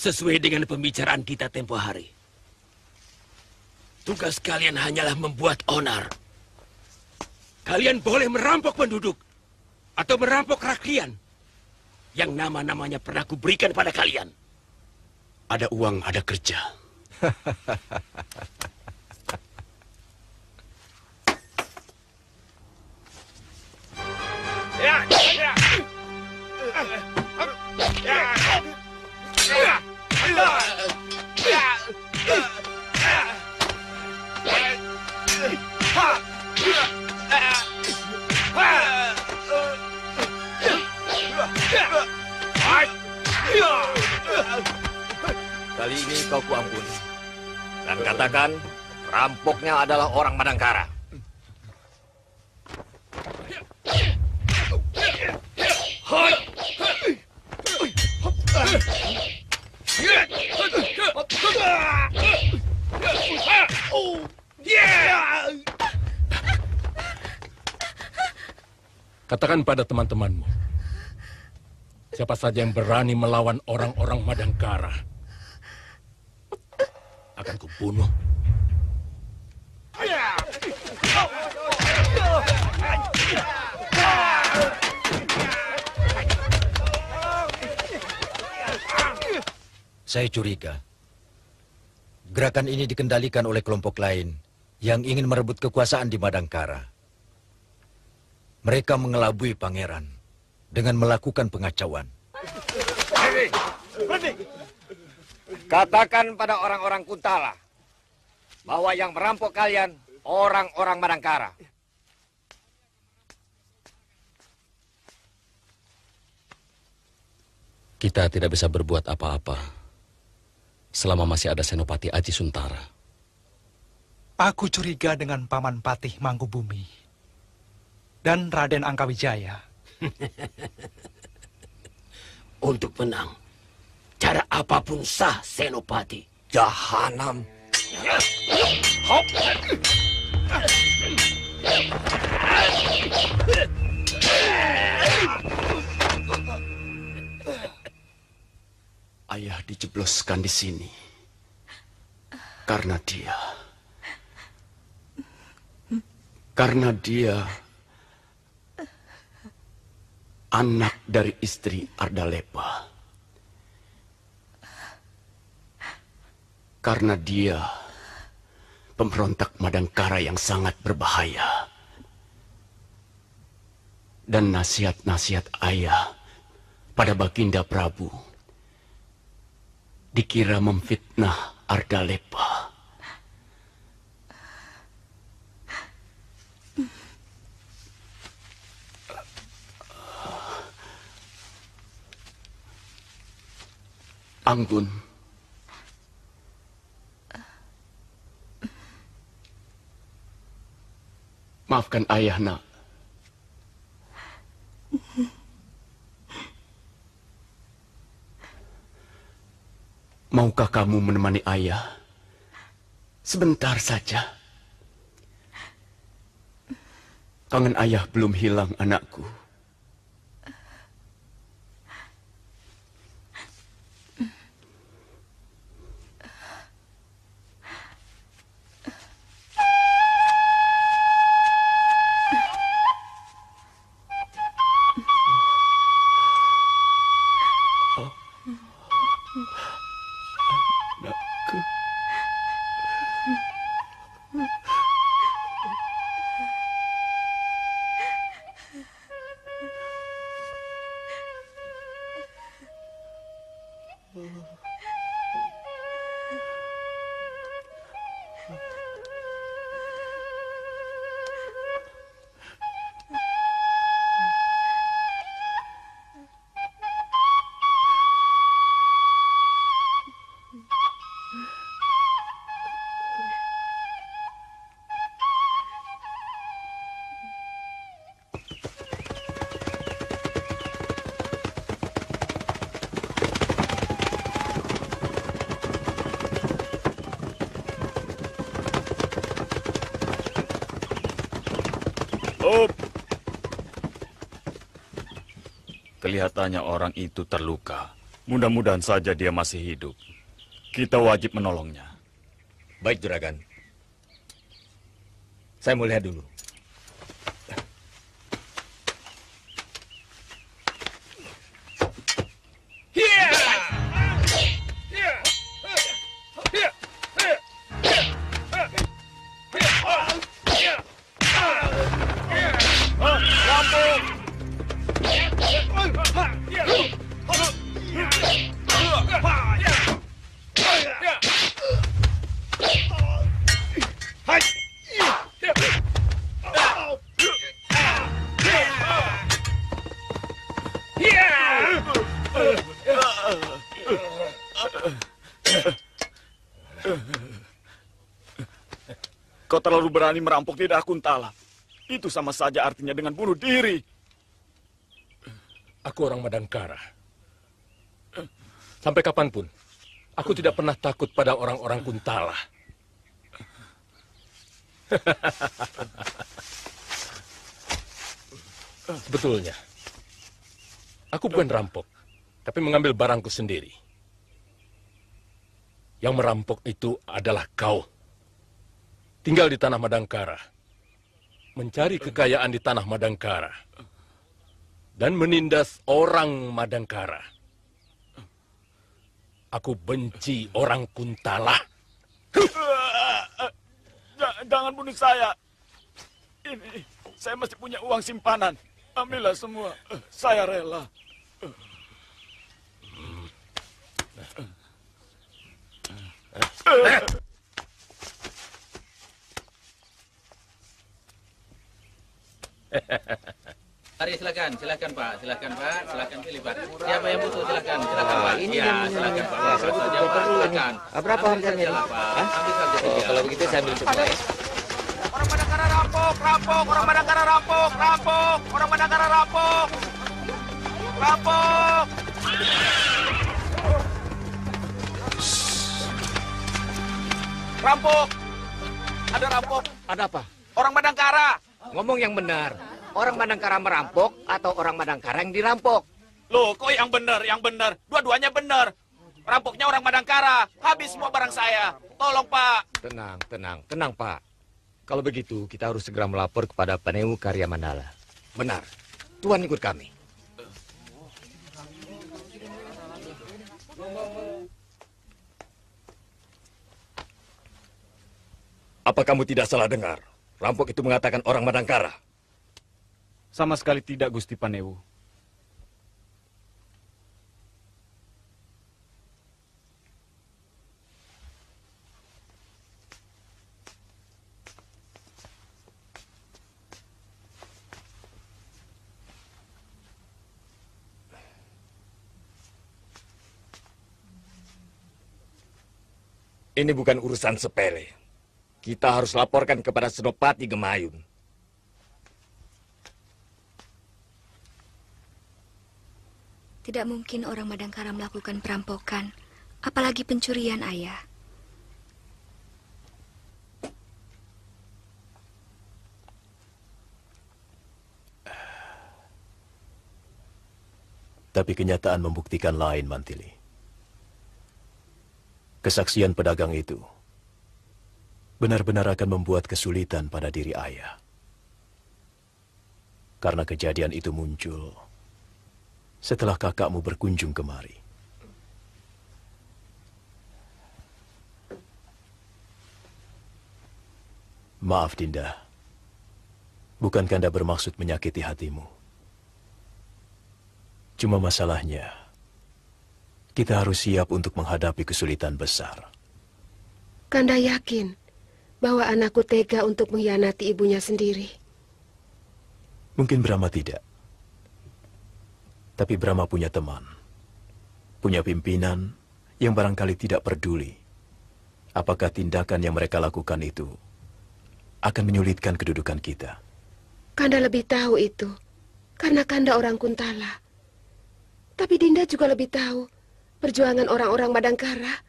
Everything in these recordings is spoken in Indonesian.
Sesuai dengan pembicaraan kita tempo hari, tugas kalian hanyalah membuat onar. Kalian boleh merampok penduduk atau merampok rakyat yang nama-namanya pernah kuberikan pada kalian. Ada uang, ada kerja. Kali ini kau kuampuni. Dan katakan, rampoknya adalah orang Madangkara. Katakan pada teman-temanmu, siapa saja yang berani melawan orang-orang Madangkara akan kubunuh. Saya curiga gerakan ini dikendalikan oleh kelompok lain yang ingin merebut kekuasaan di Madangkara. Mereka mengelabui pangeran dengan melakukan pengacauan. Katakan pada orang-orang Kuntala bahwa yang merampok kalian orang-orang Madangkara. Kita tidak bisa berbuat apa-apa selama masih ada Senopati Aji Suntara. Aku curiga dengan Paman Patih Mangkubumi dan Raden Angkawijaya. Untuk menang, cara apapun sah, Senopati. Jahanam. Ayah dijebloskan di sini karena dia anak dari istri Ardalepa. Karena dia pemberontak Madangkara yang sangat berbahaya. Dan nasihat-nasihat ayah pada Baginda Prabu dikira memfitnah Ardalepa. Anggun, maafkan ayah, nak. Maukah kamu menemani ayah sebentar saja? Kangen ayah belum hilang, anakku. Kelihatannya orang itu terluka. Mudah-mudahan saja dia masih hidup. Kita wajib menolongnya. Baik, Juragan. Saya mau lihat dulu. Kau terlalu berani merampok di daerah Kuntala. Itu sama saja artinya dengan bunuh diri. Aku orang Madangkara. Sampai kapanpun, aku tidak pernah takut pada orang-orang Kuntala. Sebetulnya, aku bukan rampok, tapi mengambil barangku sendiri. Yang merampok itu adalah kau. Tinggal di tanah Madangkara, mencari kekayaan di tanah Madangkara, dan menindas orang Madangkara. Aku benci orang Kuntala. Jangan bunuh saya. Ini, saya masih punya uang simpanan. Ambillah semua. Saya rela. Mari silakan Pak, silakan pilih Pak. Siapa yang butuh silakan Pak. Ini ya, silakan Pak. Silakan. Berapa harganya ini? Ambil saja. Kalau begitu saya ambil semua. Orang Madangkara rampok, rampok, orang Madangkara rampok, rampok, orang Madangkara rampok, rampok. Rampok, ada rampok. Ada apa? Orang Madangkara. Ngomong yang benar. Orang Madangkara merampok atau orang Madangkara yang dirampok? Loh, kok yang benar, yang benar? Dua-duanya benar. Rampoknya orang Madangkara. Habis semua barang saya. Tolong, Pak. Tenang, Pak. Kalau begitu, kita harus segera melapor kepada Paneu Karya Mandala. Benar. Tuan ikut kami. Apa kamu tidak salah dengar? Rampok itu mengatakan orang Madangkara. Sama sekali tidak, Gusti Paneu. Ini bukan urusan sepele. Kita harus laporkan kepada Senopati Gemayun. Tidak mungkin orang Madangkara melakukan perampokan, apalagi pencurian, Ayah. Tapi kenyataan membuktikan lain, Mantili. Kesaksian pedagang itu benar-benar akan membuat kesulitan pada diri ayah. Karena kejadian itu muncul setelah kakakmu berkunjung kemari. Maaf, Dinda. Bukan Kanda bermaksud menyakiti hatimu. Cuma masalahnya, kita harus siap untuk menghadapi kesulitan besar. Kanda yakin bahwa anakku tega untuk mengkhianati ibunya sendiri. Mungkin Brahma tidak. Tapi Brahma punya teman. Punya pimpinan yang barangkali tidak peduli apakah tindakan yang mereka lakukan itu akan menyulitkan kedudukan kita. Kanda lebih tahu itu karena Kanda orang Kuntala. Tapi Dinda juga lebih tahu perjuangan orang-orang Madangkara.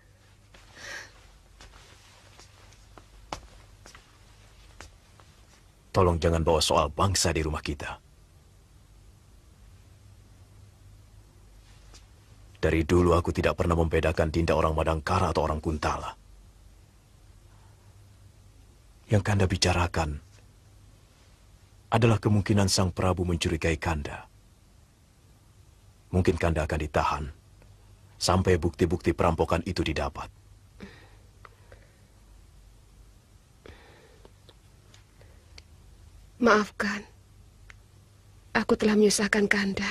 Tolong jangan bawa soal bangsa di rumah kita. Dari dulu aku tidak pernah membedakan Dinda orang Madangkara atau orang Kuntala. Yang Kanda bicarakan adalah kemungkinan Sang Prabu mencurigai Kanda. Mungkin Kanda akan ditahan sampai bukti-bukti perampokan itu didapat. Maafkan, aku telah menyusahkan Kanda.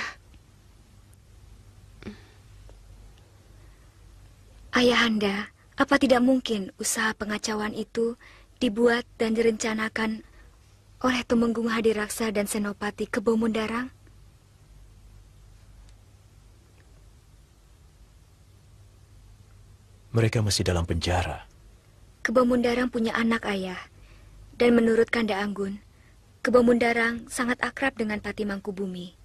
Ayahanda, apa tidak mungkin usaha pengacauan itu dibuat dan direncanakan oleh Tumenggung Hadiraksa dan Senopati Kebo Mundarang? Mereka masih dalam penjara. Kebo Mundarang punya anak, ayah. Dan menurut Kanda Anggun, Kebo Mundarang sangat akrab dengan Pati Mangkubumi.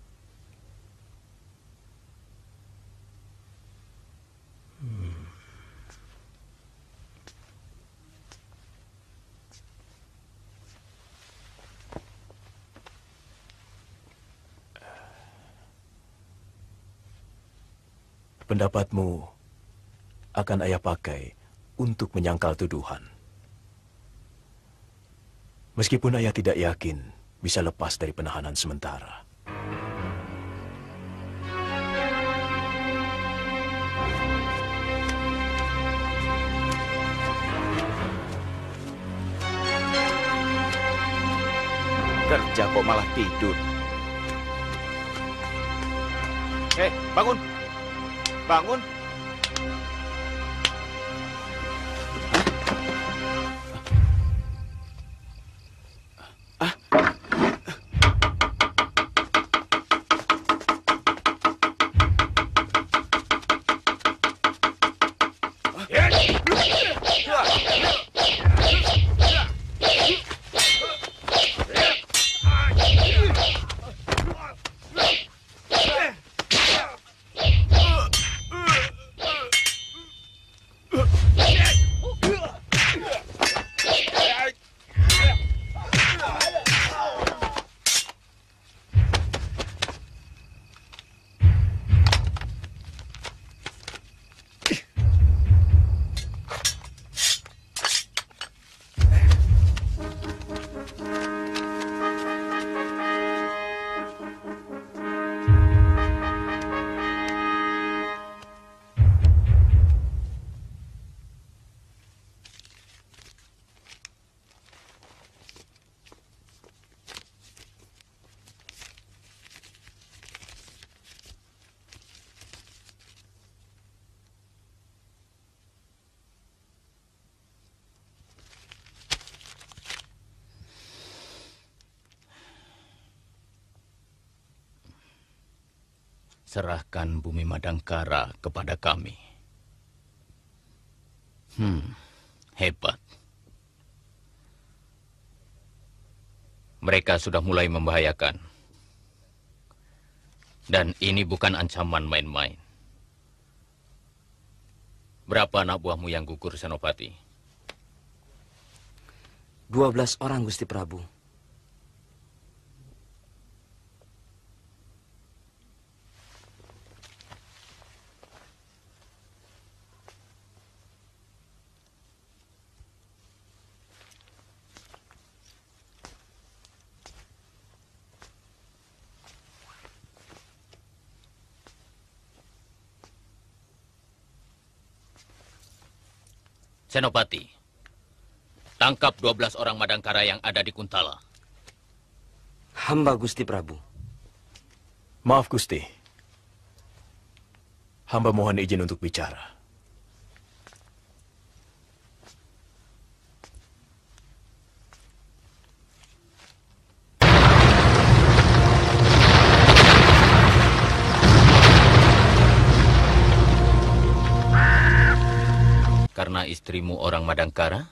Pendapatmu akan ayah pakai untuk menyangkal tuduhan. Meskipun ayah tidak yakin bisa lepas dari penahanan sementara. Kerja kok malah tidur. Hei, bangun! Bangun! Serahkan bumi Madangkara kepada kami. Hebat. Mereka sudah mulai membahayakan. Dan ini bukan ancaman main-main. Berapa anak buahmu yang gugur, Senopati? 12 orang, Gusti Prabu. Senopati, tangkap 12 orang Madangkara yang ada di Kuntala. Hamba Gusti Prabu. Maaf, Gusti. Hamba mohon izin untuk bicara. Karena istrimu orang Madangkara?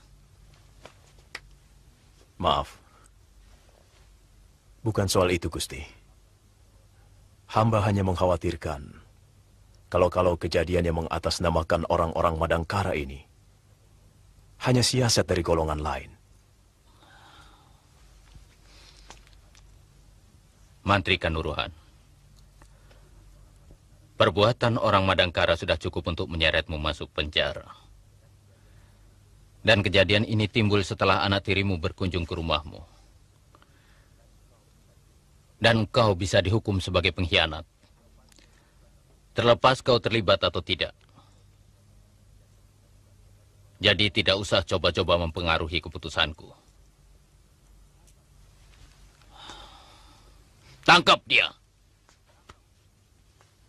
Maaf. Bukan soal itu, Gusti. Hamba hanya mengkhawatirkan kalau kejadian yang mengatasnamakan orang-orang Madangkara ini hanya siasat dari golongan lain. Mantri Kanuruhan, Perbuatan orang Madangkara sudah cukup untuk menyeretmu masuk penjara. Dan kejadian ini timbul setelah anak tirimu berkunjung ke rumahmu. Dan kau bisa dihukum sebagai pengkhianat. Terlepas kau terlibat atau tidak. Jadi tidak usah coba-coba mempengaruhi keputusanku. Tangkap dia.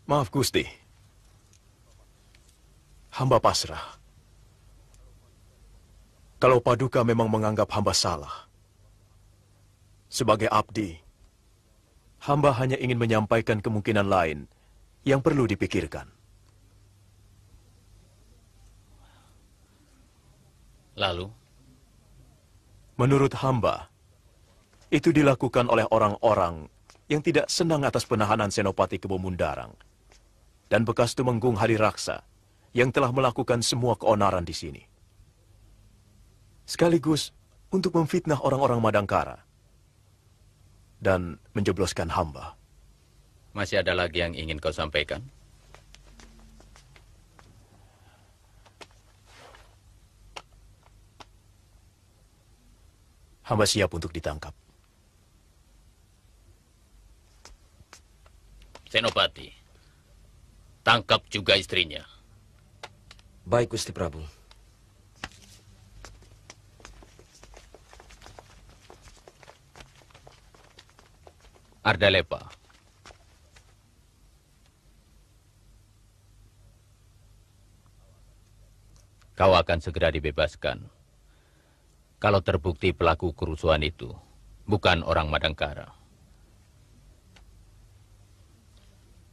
Maaf, Gusti. Hamba pasrah. Kalau Paduka memang menganggap hamba salah, sebagai abdi, hamba hanya ingin menyampaikan kemungkinan lain yang perlu dipikirkan. Lalu? Menurut hamba, itu dilakukan oleh orang-orang yang tidak senang atas penahanan Senopati Kebo Mundarang dan bekas Tumenggung Hadiraksa yang telah melakukan semua keonaran di sini. Sekaligus untuk memfitnah orang-orang Madangkara dan menjebloskan hamba. Masih ada lagi yang ingin kau sampaikan? Hamba siap untuk ditangkap. Senopati, tangkap juga istrinya. Baik, Gusti Prabu. Ardalepa. Kau akan segera dibebaskan. Kalau terbukti pelaku kerusuhan itu bukan orang Madangkara.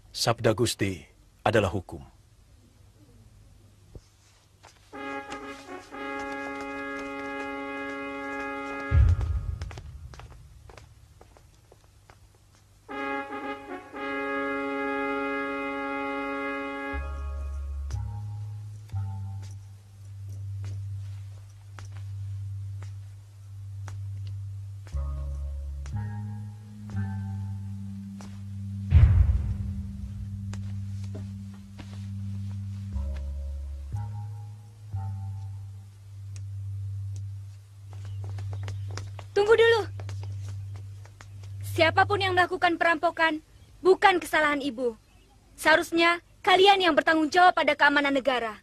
Sabda Gusti adalah hukum. Tunggu dulu. Siapapun yang melakukan perampokan, bukan kesalahan ibu. Seharusnya kalian yang bertanggung jawab pada keamanan negara.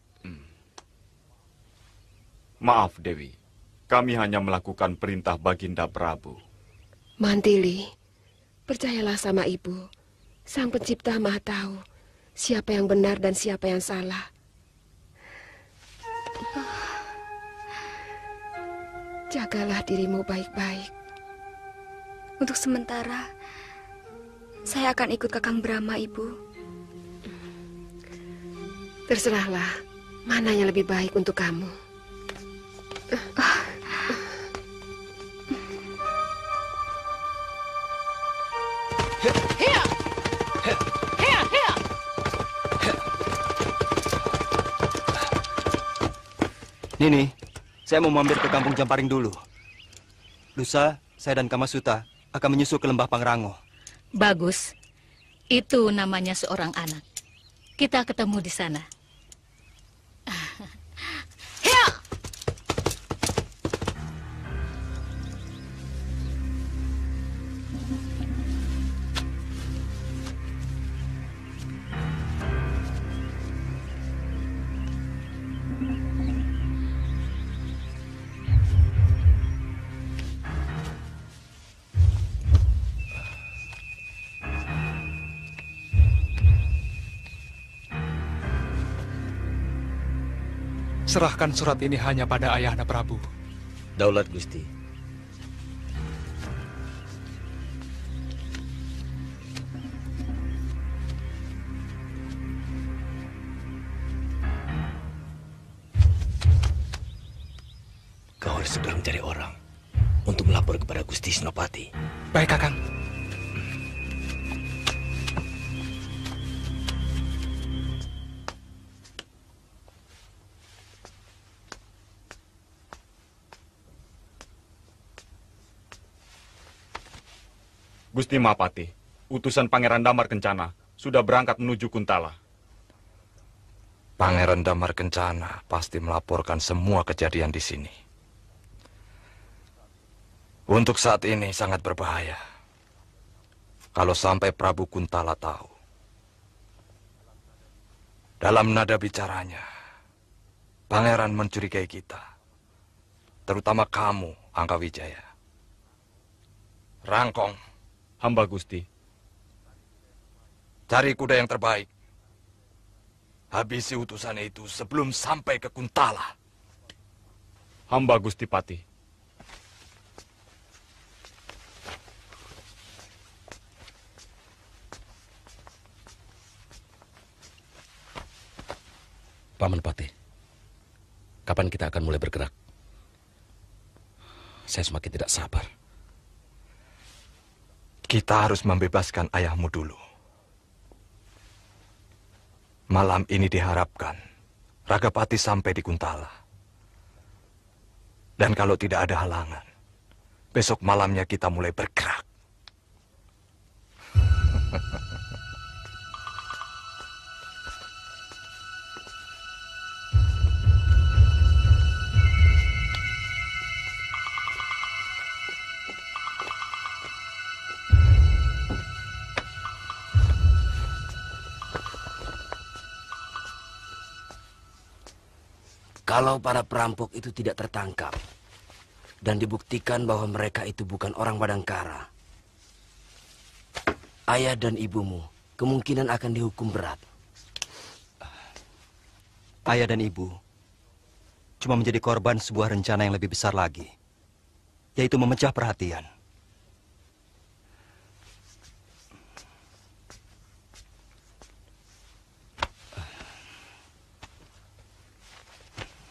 Maaf, Dewi. Kami hanya melakukan perintah Baginda Prabu. Mantili, percayalah sama ibu. Sang Pencipta Maha tahu siapa yang benar dan siapa yang salah. Jagalah dirimu baik-baik. Untuk sementara, saya akan ikut Kakang Brahma, Ibu. Terserahlah, mana yang lebih baik untuk kamu. Nini, saya mau mampir ke kampung Jamparing dulu. Lusa, saya dan Kamasuta akan menyusul ke lembah Pangrango. Bagus. Itu namanya seorang anak. Kita ketemu di sana. Serahkan surat ini hanya pada Ayahanda Prabu. Daulat Gusti. Kau harus segera mencari orang untuk melapor kepada Gusti Senopati. Baik, Kakang. Gusti Mahapati, utusan Pangeran Damar Kencana sudah berangkat menuju Kuntala. Pangeran Damar Kencana pasti melaporkan semua kejadian di sini. Untuk saat ini sangat berbahaya. Kalau sampai Prabu Kuntala tahu. Dalam nada bicaranya, Pangeran mencurigai kita. Terutama kamu, Angkawijaya. Rangkong. Hamba Gusti. Cari kuda yang terbaik. Habisi utusan itu sebelum sampai ke Kuntala. Hamba Gusti Pati. Paman Pati, kapan kita akan mulai bergerak? Saya semakin tidak sabar. Kita harus membebaskan ayahmu dulu. Malam ini diharapkan Ragapati sampai di Kuntala. Dan kalau tidak ada halangan, besok malamnya kita mulai bergerak. Kalau para perampok itu tidak tertangkap dan dibuktikan bahwa mereka itu bukan orang Madangkara, ayah dan ibumu kemungkinan akan dihukum berat. Ayah dan ibu cuma menjadi korban sebuah rencana yang lebih besar lagi, yaitu memecah perhatian.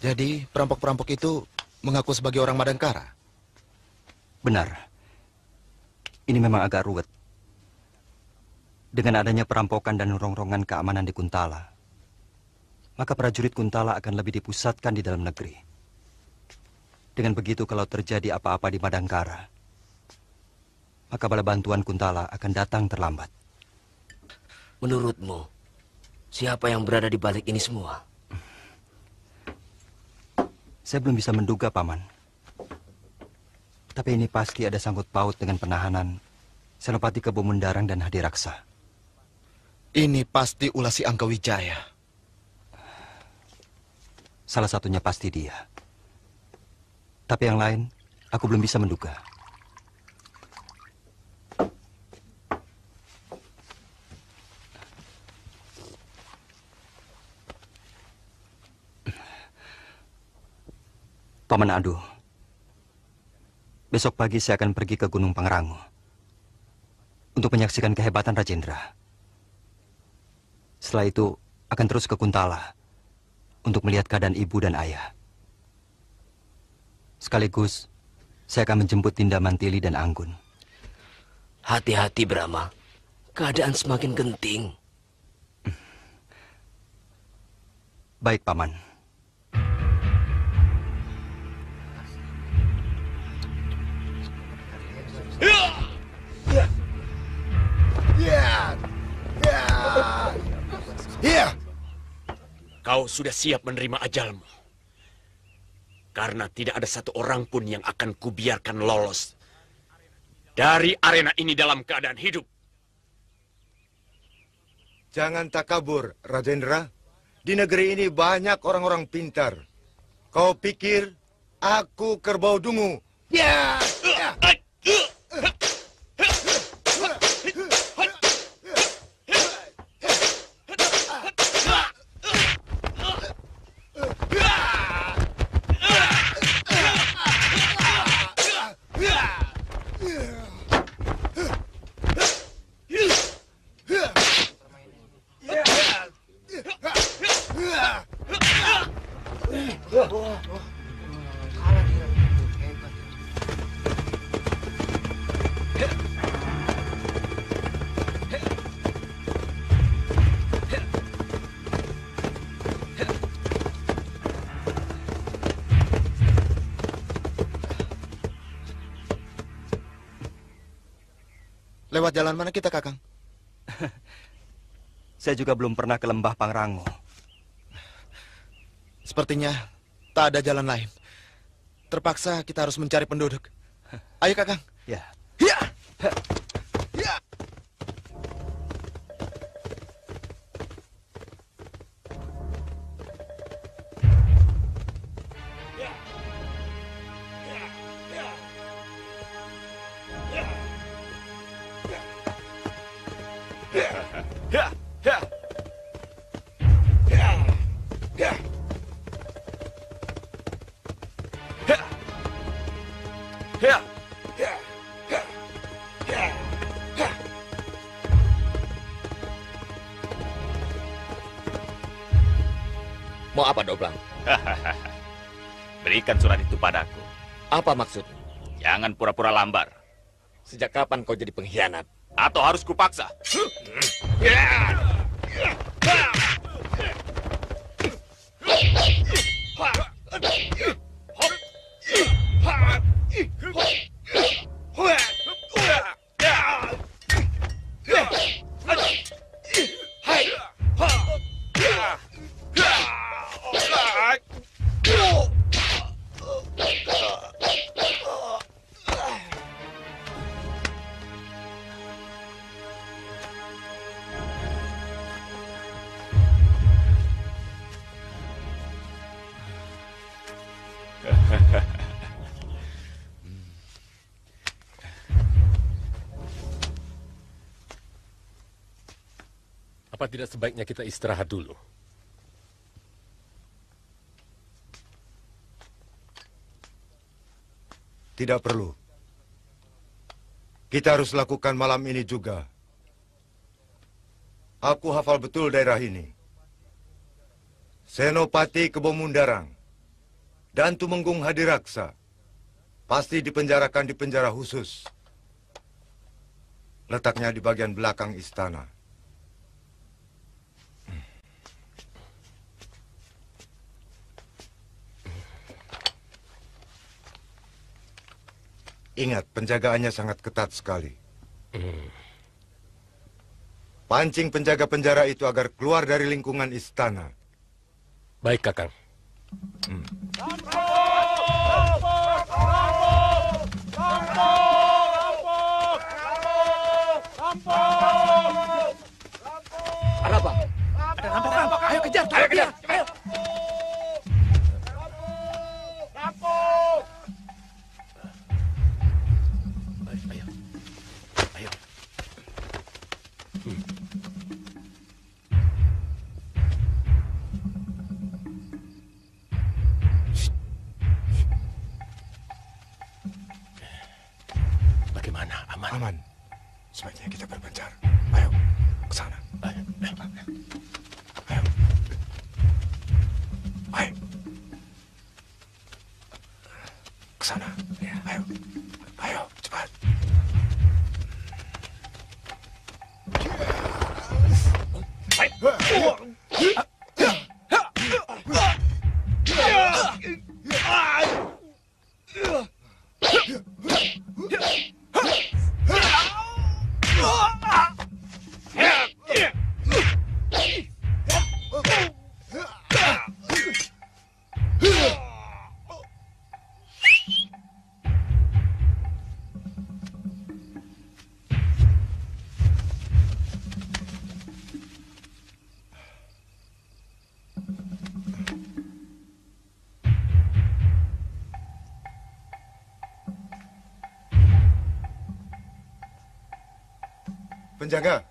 Jadi perampok-perampok itu mengaku sebagai orang Madangkara? Benar. Ini memang agak ruwet. Dengan adanya perampokan dan rongrongan keamanan di Kuntala, maka prajurit Kuntala akan lebih dipusatkan di dalam negeri. Dengan begitu kalau terjadi apa-apa di Madangkara, maka bala bantuan Kuntala akan datang terlambat. Menurutmu, siapa yang berada di balik ini semua? Saya belum bisa menduga, Paman. Tapi ini pasti ada sangkut paut dengan penahanan Senopati Kebo Mundarang dan Hadiraksa. Ini pasti ulah si Angkawijaya. Salah satunya pasti dia. Tapi yang lain, aku belum bisa menduga. Paman Adu, besok pagi saya akan pergi ke Gunung Pangrango untuk menyaksikan kehebatan Rajendra. Setelah itu akan terus ke Kuntala untuk melihat keadaan ibu dan ayah. Sekaligus saya akan menjemput Dinda Mantili dan Anggun. Hati-hati, Brahma. Keadaan semakin genting. Baik, Paman. Kau sudah siap menerima ajalmu. Karena tidak ada satu orang pun yang akan kubiarkan lolos dari arena ini dalam keadaan hidup. Jangan takabur, Rajendra. Di negeri ini banyak orang-orang pintar. Kau pikir aku kerbau dungu? Ya! Lewat jalan mana kita, Kakang? Saya juga belum pernah ke lembah Pangrango. Sepertinya tak ada jalan lain. Terpaksa kita harus mencari penduduk. Ayo, Kakang. Ya. Ya. Ya. Mau apa, Doblang? Berikan surat itu padaku. Apa maksudnya? Jangan pura-pura lambar. Sejak kapan kau jadi pengkhianat? Atau harus kupaksa? Apa tidak sebaiknya kita istirahat dulu? Tidak perlu. Kita harus lakukan malam ini juga. Aku hafal betul daerah ini. Senopati Kebomundarang dan Tumenggung Hadiraksa pasti dipenjarakan di penjara khusus. Letaknya di bagian belakang istana. Ingat, penjagaannya sangat ketat sekali. Pancing penjaga penjara itu agar keluar dari lingkungan istana. Baik, Kakang. Ada apa? Ada rampok. Ayo kejar. Ayo kejar. Ayo. Rampok. Bagaimana? Aman? Aman. Sebaiknya kita berpencar. Ayo, ke sana. Ayo. Ayo. Ke sana. Ayo. Ayo, cepat. Penjaga,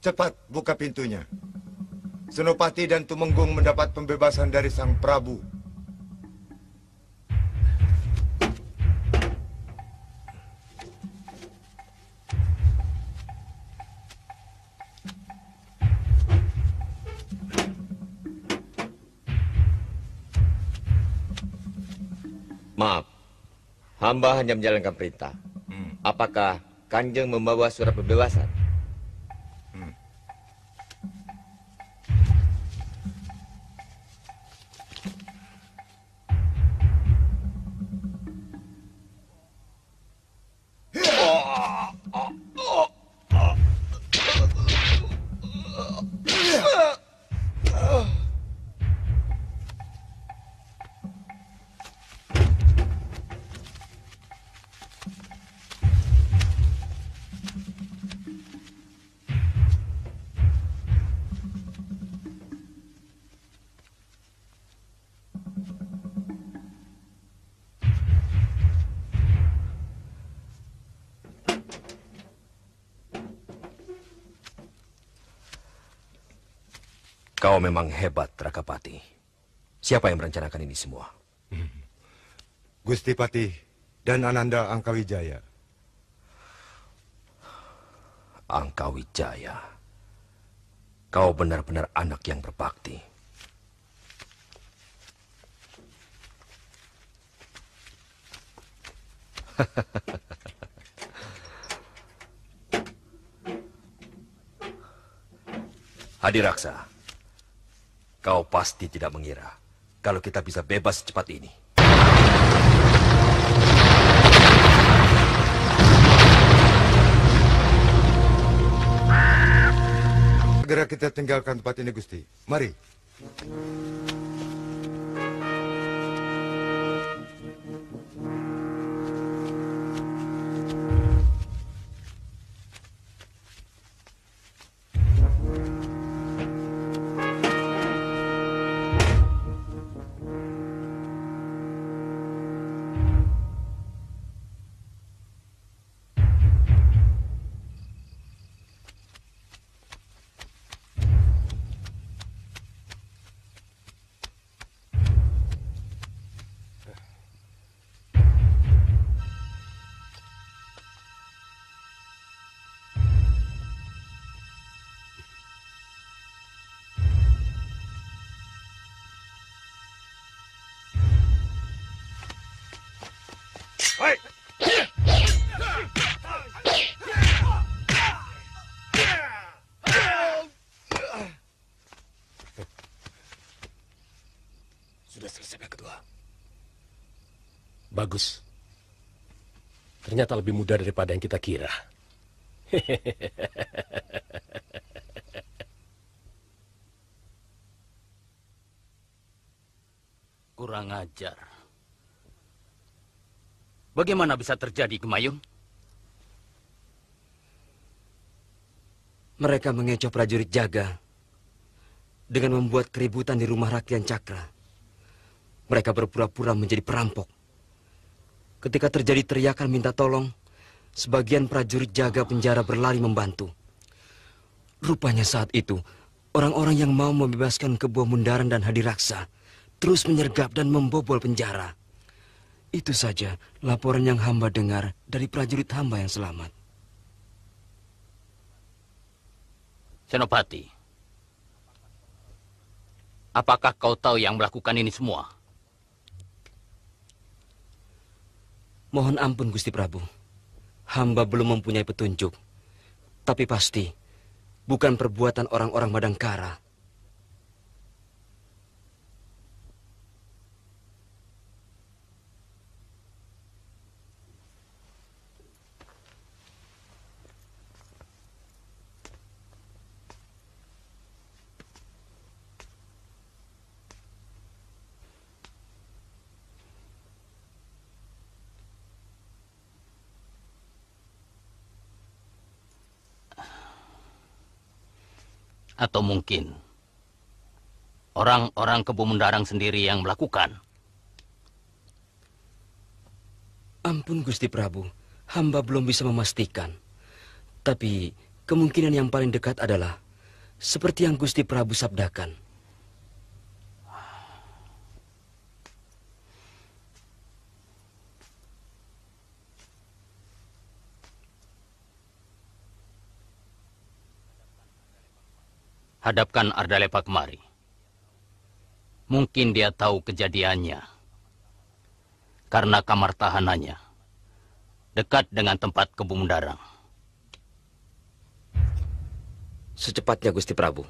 cepat buka pintunya. Senopati dan Tumenggung mendapat pembebasan dari Sang Prabu. Maaf, hamba hanya menjalankan perintah. Apakah Kanjeng membawa surat pembebasan? Kau memang hebat, Rakapati. Siapa yang merencanakan ini semua? Gusti Patih dan Ananda Angkawijaya. Angkawijaya. Kau benar-benar anak yang berbakti. Hadiraksa, kau pasti tidak mengira kalau kita bisa bebas secepat ini. Segera kita tinggalkan tempat ini, Gusti. Mari. Sudah selesai kedua. Bagus. Ternyata lebih mudah daripada yang kita kira. Kurang ajar. Bagaimana bisa terjadi, Gemayung? Mereka mengecoh prajurit jaga dengan membuat keributan di rumah Rakyan Cakra. Mereka berpura-pura menjadi perampok. Ketika terjadi teriakan minta tolong, sebagian prajurit jaga penjara berlari membantu. Rupanya saat itu, orang-orang yang mau membebaskan Kebo Mundaran dan Hadiraksa terus menyergap dan membobol penjara. Itu saja laporan yang hamba dengar dari prajurit hamba yang selamat. Senopati, apakah kau tahu yang melakukan ini semua? Mohon ampun, Gusti Prabu. Hamba belum mempunyai petunjuk. Tapi pasti bukan perbuatan orang-orang Madangkara. Atau mungkin orang-orang Kebo Mundaran sendiri yang melakukan? Ampun, Gusti Prabu. Hamba belum bisa memastikan. Tapi kemungkinan yang paling dekat adalah seperti yang Gusti Prabu sabdakan. Hadapkan Ardalepa kemari. Mungkin dia tahu kejadiannya. Karena kamar tahanannya dekat dengan tempat Kebo Mundaran. Secepatnya, Gusti Prabu.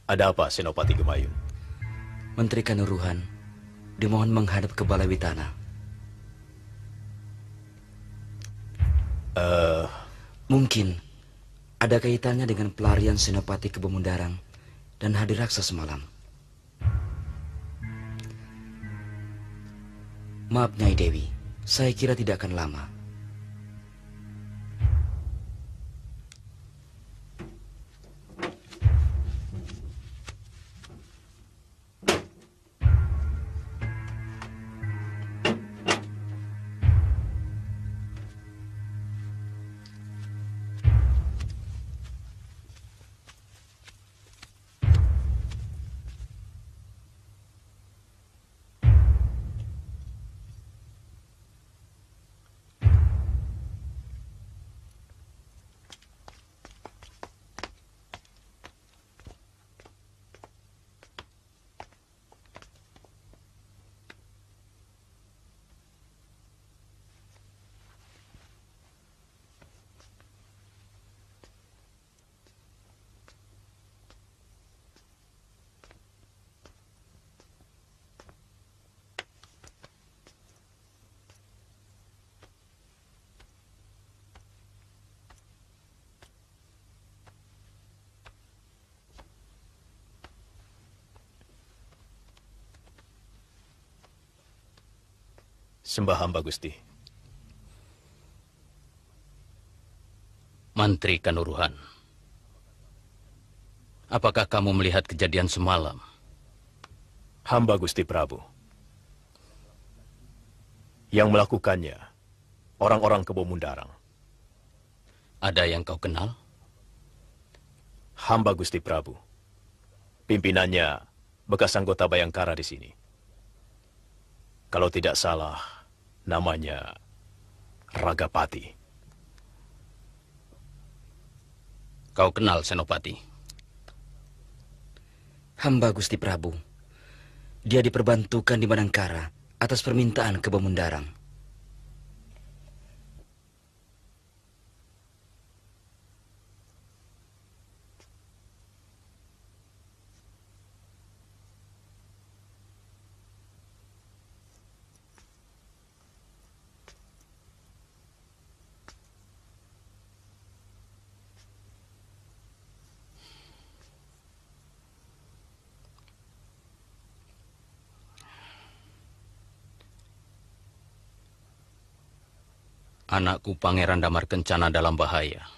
Ada apa, Senopati Gemayung? Menteri Kanuruhan dimohon menghadap ke Balai Witana. Mungkin ada kaitannya dengan pelarian Senopati ke Bemundarang dan Hadiraksa semalam. Maaf, Nyai Dewi, saya kira tidak akan lama. Sembah hamba, Gusti. Mantri Kanuruhan, apakah kamu melihat kejadian semalam? Hamba Gusti Prabu. Yang melakukannya, orang-orang Kebo Mundarang. Ada yang kau kenal? Hamba Gusti Prabu. Pimpinannya bekas anggota Bayangkara di sini. Kalau tidak salah, namanya Ragapati. Kau kenal Senopati? Hamba Gusti Prabu. Dia diperbantukan di Madangkara atas permintaan Kebo Mundarang. Anakku Pangeran Damar Kencana dalam bahaya.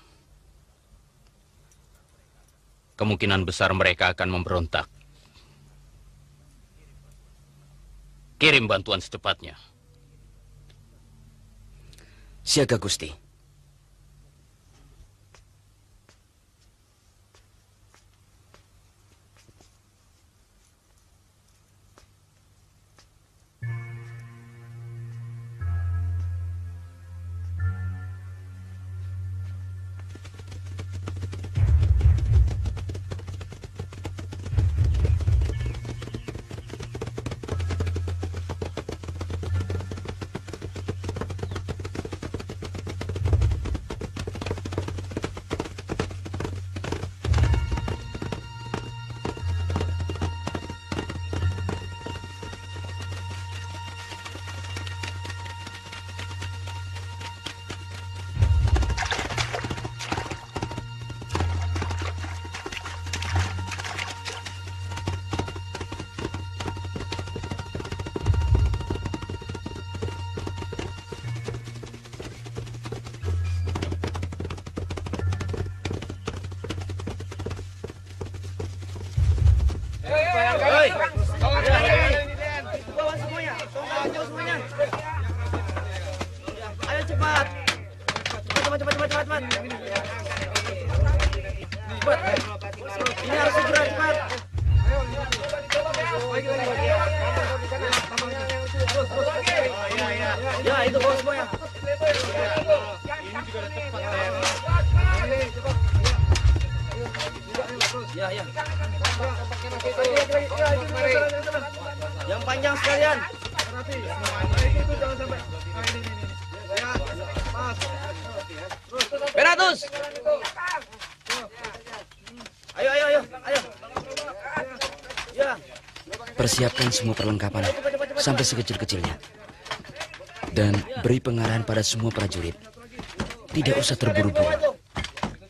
Kemungkinan besar mereka akan memberontak. Kirim bantuan secepatnya. Siaga, Gusti. Yang panjang sekalian. Beratus. Ayo. Persiapkan semua perlengkapan sampai sekecil-kecilnya. Dan beri pengarahan pada semua prajurit. Tidak usah terburu-buru.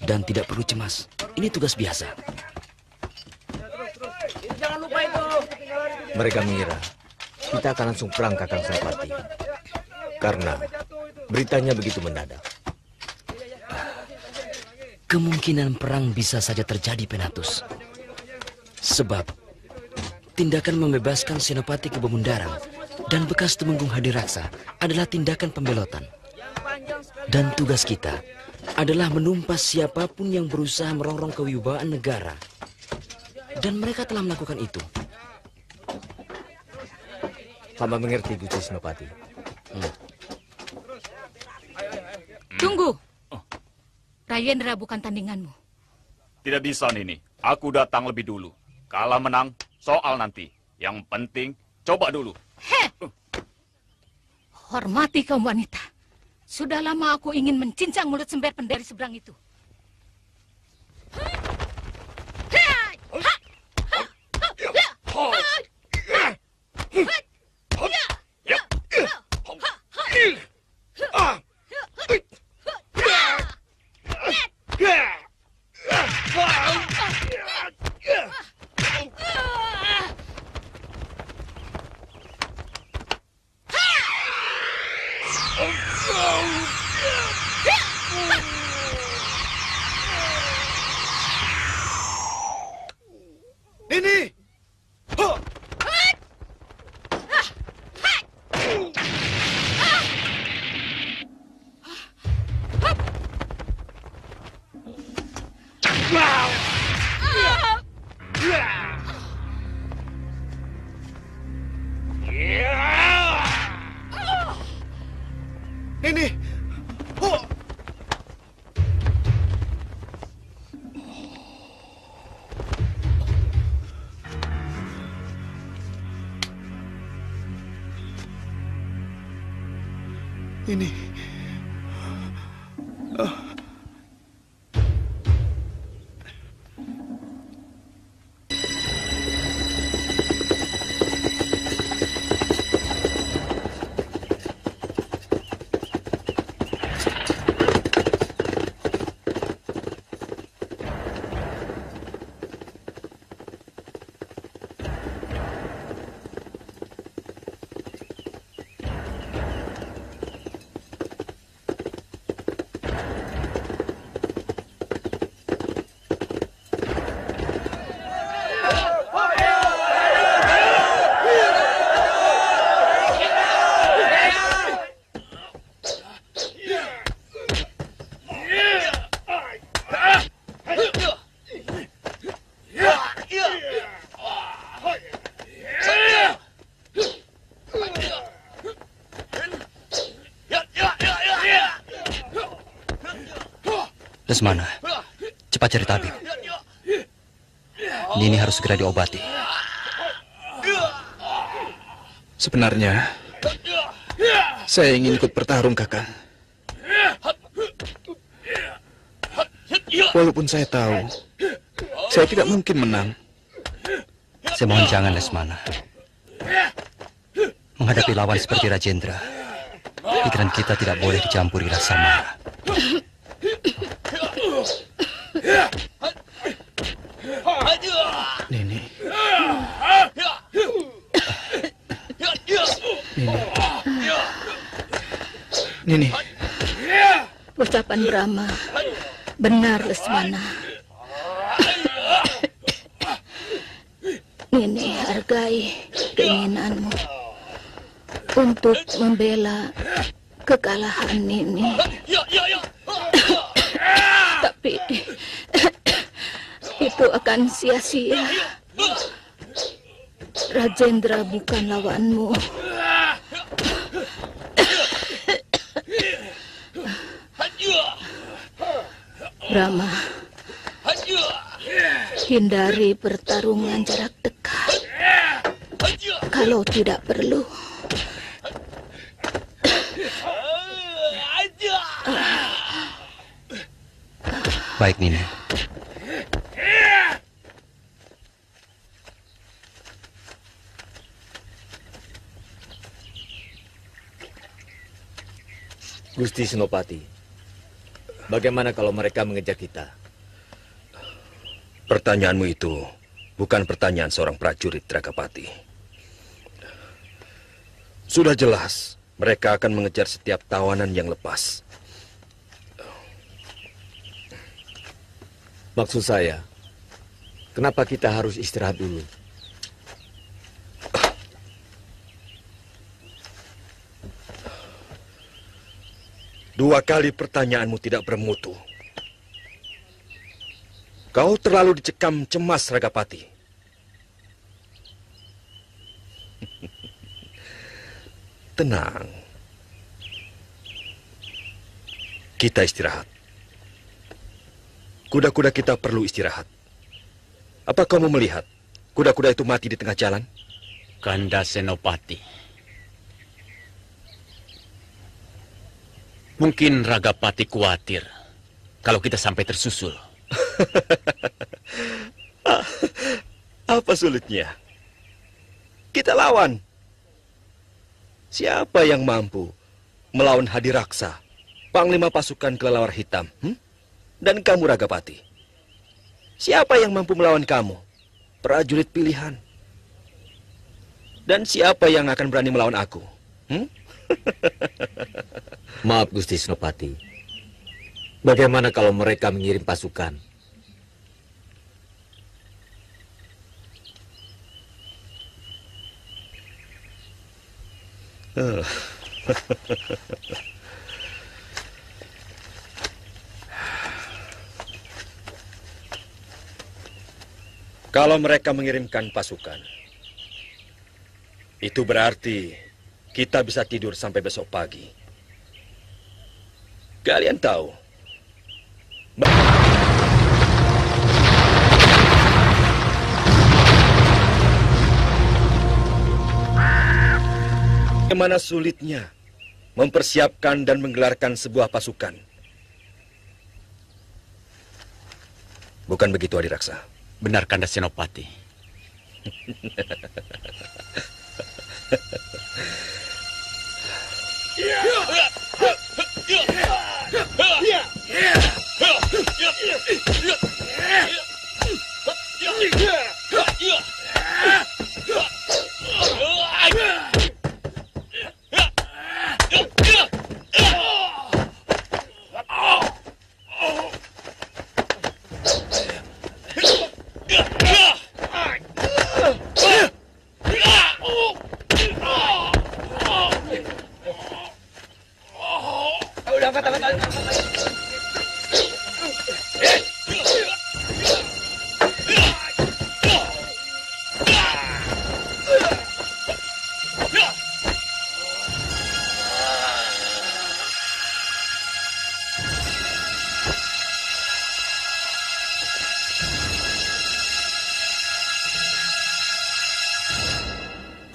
Dan tidak perlu cemas. Ini tugas biasa. Jangan lupa itu. Mereka mengira kita akan langsung perang, Kakang Senopati. Karena beritanya begitu mendadak. Kemungkinan perang bisa saja terjadi, Penatus. Sebab tindakan membebaskan Senopati Kebomundarang dan bekas Tumenggung Hadiraksa adalah tindakan pembelotan. Dan tugas kita adalah menumpas siapapun yang berusaha merongrong kewibawaan negara. Dan mereka telah melakukan itu. Hamba mengerti, Gusti Senopati. Tunggu. Rayendra bukan tandinganmu. Tidak bisa, Nini. Aku datang lebih dulu. Kalah menang, soal nanti. Yang penting, coba dulu. Hormati kaum wanita. Sudah lama aku ingin mencincang mulut sember penderi seberang itu. Nini! Nini! Ini. Lesmana, cepat cari tabib. Nini harus segera diobati. Sebenarnya, saya ingin ikut bertarung, Kakang. Walaupun saya tahu, saya tidak mungkin menang. Saya mohon jangan, Lesmana. Menghadapi lawan seperti Rajendra, pikiran kita tidak boleh dicampuri rasa marah. Nini. Nini. Ucapan Brahma benar, Lesmana. Nini hargai keinginanmu untuk membela kekalahan Nini. Tapi itu akan sia-sia. Rajendra bukan lawanmu. Brahma, hindari pertarungan jarak dekat. Kalau tidak perlu. Baik, Nini. Gusti Senopati, bagaimana kalau mereka mengejar kita? Pertanyaanmu itu bukan pertanyaan seorang prajurit, Ragapati. Sudah jelas, mereka akan mengejar setiap tawanan yang lepas. Maksud saya, kenapa kita harus istirahat dulu? Dua kali pertanyaanmu tidak bermutu. Kau terlalu dicekam cemas, Ragapati. Tenang. Kita istirahat. Kuda-kuda kita perlu istirahat. Apa kau mau melihat kuda-kuda itu mati di tengah jalan? Kanda Senopati. Mungkin Ragapati khawatir kalau kita sampai tersusul. Apa sulitnya? Kita lawan. Siapa yang mampu melawan Hadiraksa, panglima pasukan kelelawar hitam? Dan kamu, Ragapati. Siapa yang mampu melawan kamu? Prajurit pilihan. Dan siapa yang akan berani melawan aku? Maaf, Gusti Senopati. Bagaimana kalau mereka mengirim pasukan? Kalau mereka mengirimkan pasukan, itu berarti kita bisa tidur sampai besok pagi. Kalian tahu, bagaimana sulitnya mempersiapkan dan menggelarkan sebuah pasukan. Bukan begitu, Hadiraksa? Benar, Kanda Senopati.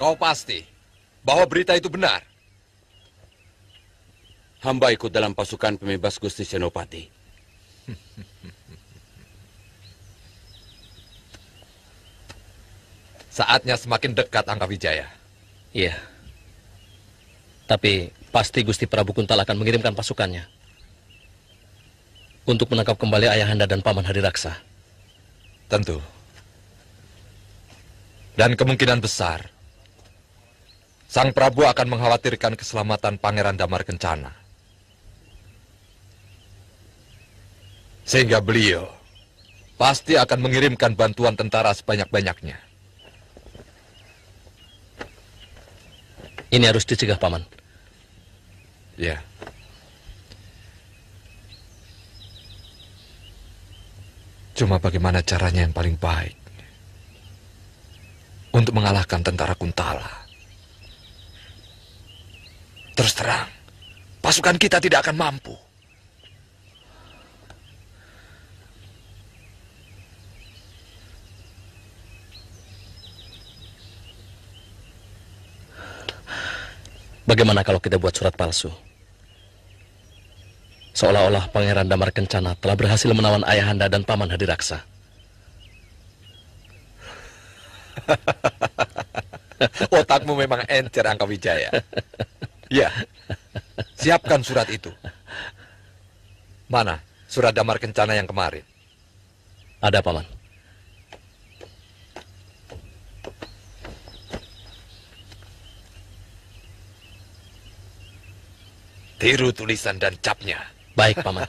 Kau pasti bahwa berita itu benar? Hamba ikut dalam pasukan pembebas Gusti Senopati. Saatnya semakin dekat Angkawijaya. Iya. Tapi pasti Gusti Prabu Kuntal akan mengirimkan pasukannya untuk menangkap kembali Ayahanda dan Paman Hadiraksa. Tentu. Dan kemungkinan besar Sang Prabu akan mengkhawatirkan keselamatan Pangeran Damar Kencana. Sehingga beliau pasti akan mengirimkan bantuan tentara sebanyak-banyaknya. Ini harus dicegah, Paman. Ya. Cuma bagaimana caranya yang paling baik untuk mengalahkan tentara Kuntala? Terus terang, pasukan kita tidak akan mampu. Bagaimana kalau kita buat surat palsu? Seolah-olah Pangeran Damar Kencana telah berhasil menawan Ayahanda dan Paman Hadiraksa. Otakmu memang encer, Angkawijaya. Ya, Siapkan surat itu. Mana surat damar kencana yang kemarin? Ada, Paman. Tiru tulisan dan capnya. Baik, Paman.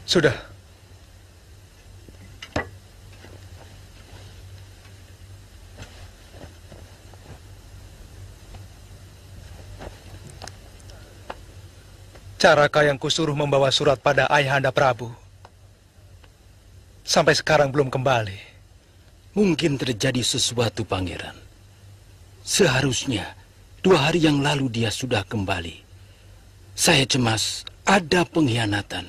Sudah. Caraka yang kusuruh membawa surat pada Ayahanda Prabu sampai sekarang belum kembali. Mungkin terjadi sesuatu, Pangeran. Seharusnya 2 hari yang lalu dia sudah kembali. Saya cemas ada pengkhianatan,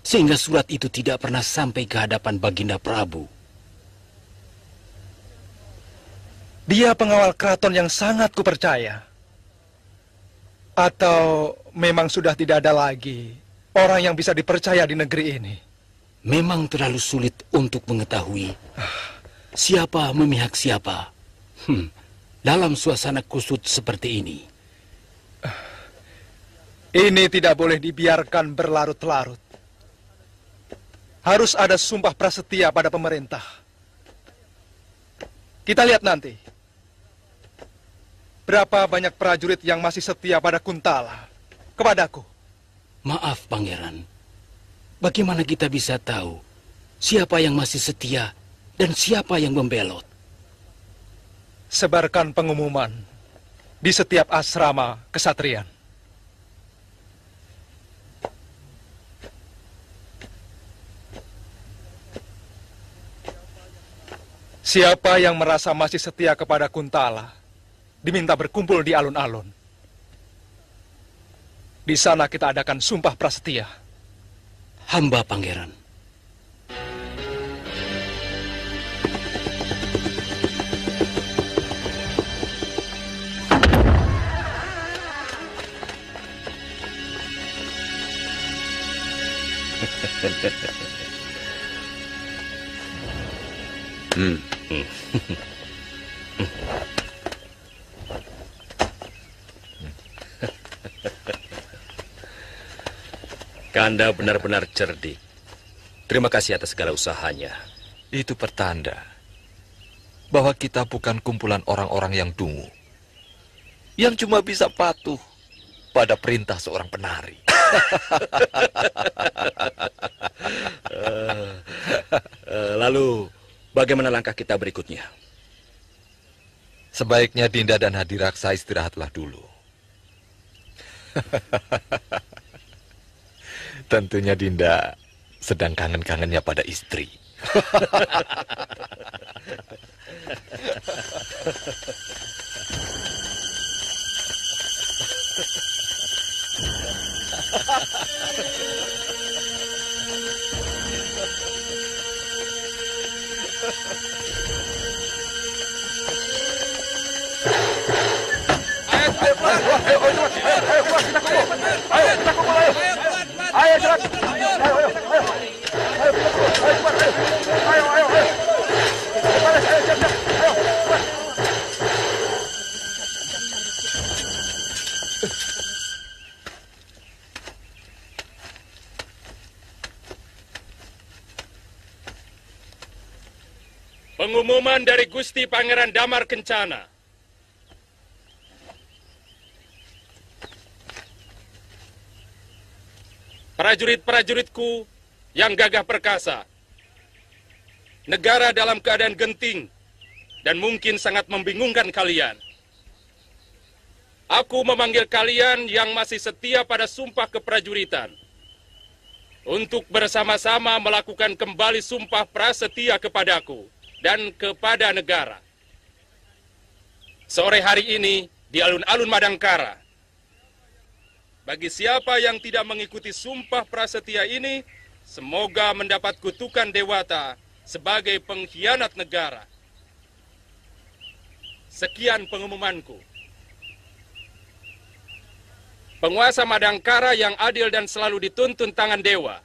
sehingga surat itu tidak pernah sampai ke hadapan Baginda Prabu. Dia pengawal keraton yang sangat kupercaya. Atau memang sudah tidak ada lagi orang yang bisa dipercaya di negeri ini? Memang terlalu sulit untuk mengetahui siapa memihak siapa. Dalam suasana kusut seperti ini. Ini tidak boleh dibiarkan berlarut-larut. Harus ada sumpah prasetia pada pemerintah. Kita lihat nanti. Berapa banyak prajurit yang masih setia pada Kuntala, kepadaku. Maaf, Pangeran. Bagaimana kita bisa tahu siapa yang masih setia dan siapa yang membelot? Sebarkan pengumuman di setiap asrama kesatrian. Siapa yang merasa masih setia kepada Kuntala, diminta berkumpul di alun-alun. Di sana kita adakan sumpah prasetia. Hamba, Pangeran. Kanda benar-benar cerdik. Terima kasih atas segala usahanya. Itu pertanda bahwa kita bukan kumpulan orang-orang yang dungu, yang cuma bisa patuh pada perintah seorang penari. Lalu, bagaimana langkah kita berikutnya? Sebaiknya Dinda dan Hadiraksa istirahatlah dulu. Tentunya Dinda sedang kangen-kangennya pada istri. Ayo, Pengumuman dari Gusti Pangeran Damar Kencana. Prajurit-prajuritku yang gagah perkasa, negara dalam keadaan genting dan mungkin sangat membingungkan kalian. Aku memanggil kalian yang masih setia pada sumpah keprajuritan untuk bersama-sama melakukan kembali sumpah prasetia kepadaku dan kepada negara. Sore hari ini di alun-alun Madangkara, bagi siapa yang tidak mengikuti sumpah prasetia ini, semoga mendapat kutukan Dewata sebagai pengkhianat negara. Sekian pengumumanku. Penguasa Madangkara yang adil dan selalu dituntun tangan dewa,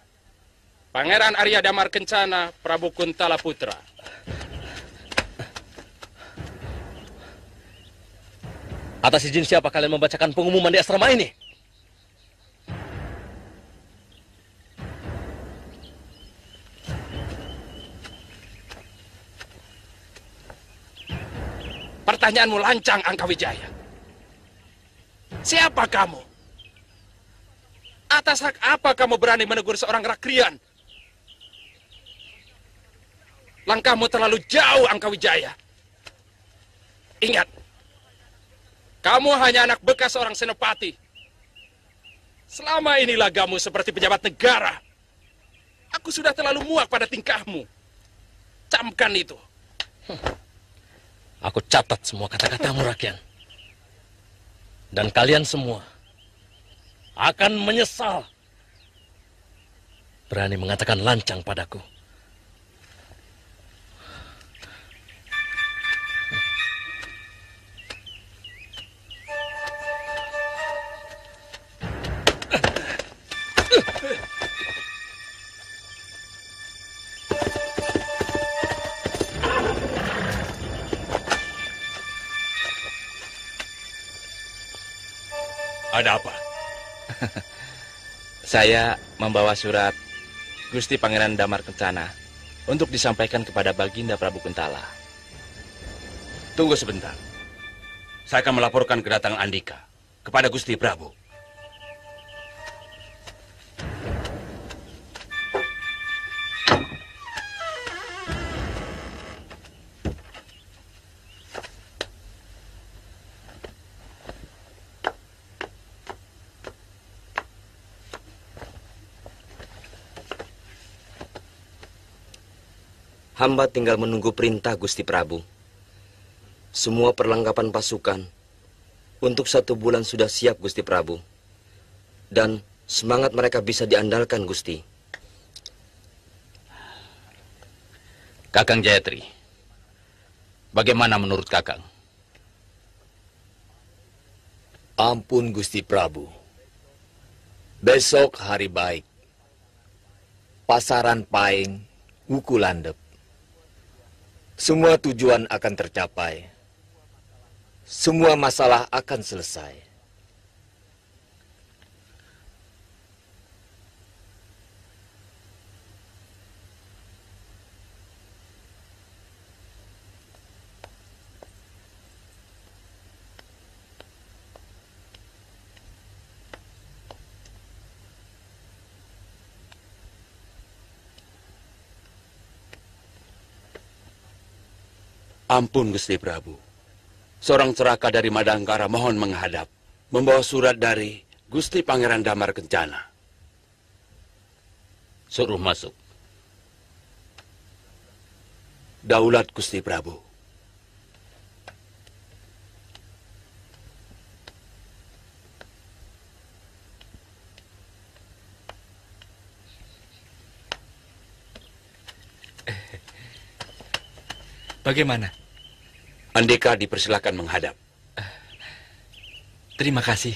Pangeran Arya Damar Kencana, Prabu Kuntala Putra. Atas izin siapa kalian membacakan pengumuman di asrama ini? Pertanyaanmu lancang, Angkawijaya. Siapa kamu? Atas hak apa kamu berani menegur seorang rakrian? Langkahmu terlalu jauh, Angkawijaya. Ingat, kamu hanya anak bekas seorang senopati. Selama ini lagamu seperti pejabat negara. Aku sudah terlalu muak pada tingkahmu. Camkan itu. Aku catat semua kata-katamu, Rakyat. Dan kalian semua akan menyesal berani mengatakan lancang padaku. Ada apa? Saya membawa surat Gusti Pangeran Damar Kencana untuk disampaikan kepada Baginda Prabu Kuntala. Tunggu sebentar. Saya akan melaporkan kedatangan Andika kepada Gusti Prabu. Hamba tinggal menunggu perintah Gusti Prabu. Semua perlengkapan pasukan untuk 1 bulan sudah siap, Gusti Prabu. Dan semangat mereka bisa diandalkan, Gusti. Kakang Jayatri, bagaimana menurut Kakang? Ampun, Gusti Prabu. Besok hari baik. Pasaran Paing, Wuku Landep. Semua tujuan akan tercapai. Semua masalah akan selesai. Ampun, Gusti Prabu. Seorang ceraka dari Madangkara mohon menghadap, membawa surat dari Gusti Pangeran Damar Kencana. Suruh masuk. Daulat Gusti Prabu. Bagaimana? Andika dipersilakan menghadap. Terima kasih.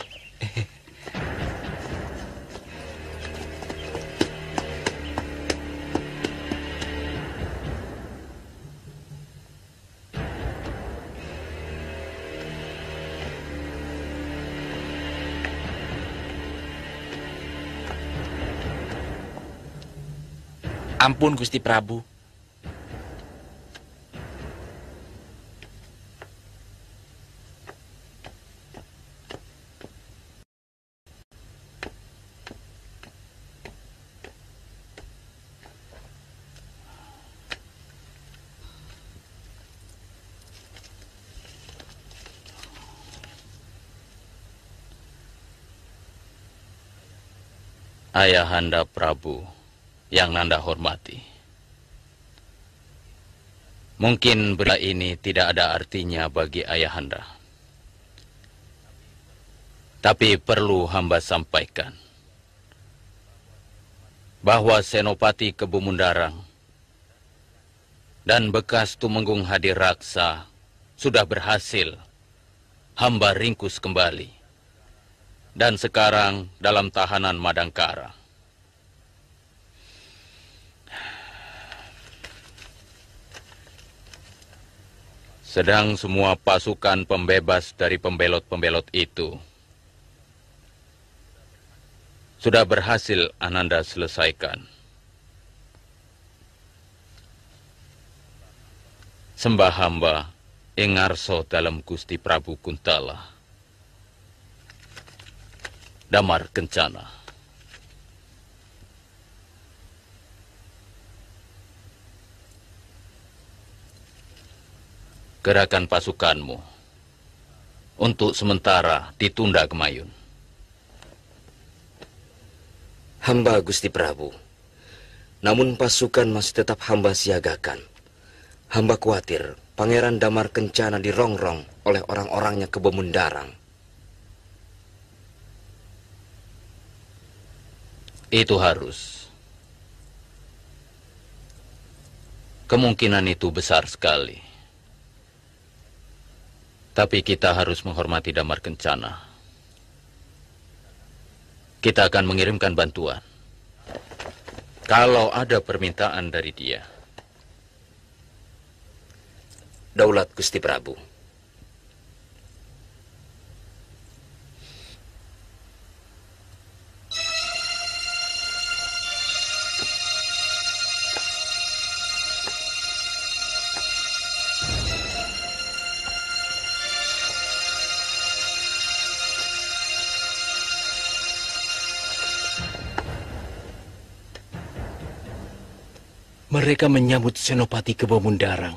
Ampun, Gusti Prabu. Ayahanda Prabu yang Nanda hormati. Mungkin berita ini tidak ada artinya bagi Ayahanda. Tapi perlu hamba sampaikan bahwa Senopati Kebumundarang dan bekas Tumenggung Hadiraksa sudah berhasil hamba ringkus kembali. Dan sekarang dalam tahanan Madangkara. Sedang semua pasukan pembebas dari pembelot-pembelot itu sudah berhasil Ananda selesaikan. Sembah hamba Engarso dalam Gusti Prabu Kuntala. Damar Kencana. Gerakan pasukanmu untuk sementara ditunda Gemayun. Hamba Gusti Prabu. Namun pasukan masih tetap hamba siagakan. Hamba khawatir Pangeran Damar Kencana dirongrong oleh orang-orangnya ke Bemundarang. Itu harus. Kemungkinan itu besar sekali. Tapi kita harus menghormati Damar Kencana. Kita akan mengirimkan bantuan. Kalau ada permintaan dari dia. Daulat Gusti Prabu. Mereka menyambut Senopati Kebumundarang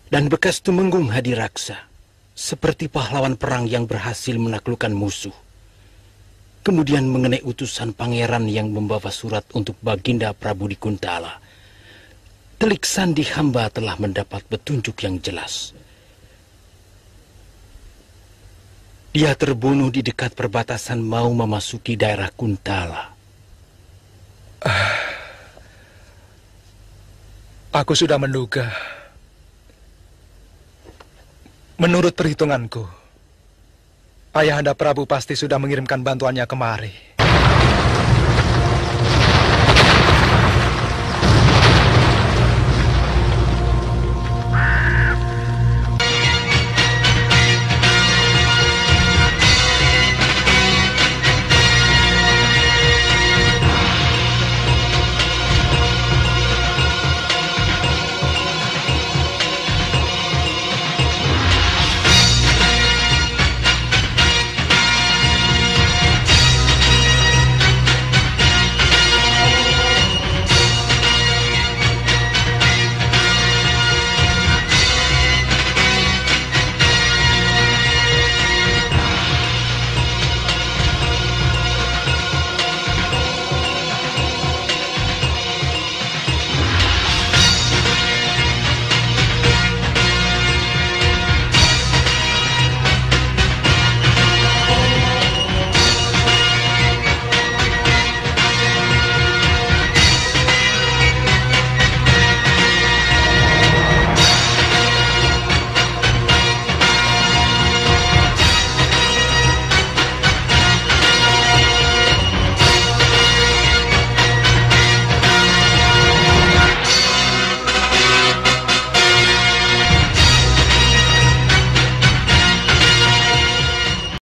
dan bekas Tumenggung Hadiraksa seperti pahlawan perang yang berhasil menaklukkan musuh. Kemudian mengenai utusan pangeran yang membawa surat untuk Baginda Prabu di Kuntala, telik sandi hamba telah mendapat petunjuk yang jelas. Dia terbunuh di dekat perbatasan mau memasuki daerah Kuntala. Aku sudah menduga. Menurut perhitunganku, Ayahanda Prabu pasti sudah mengirimkan bantuannya kemari.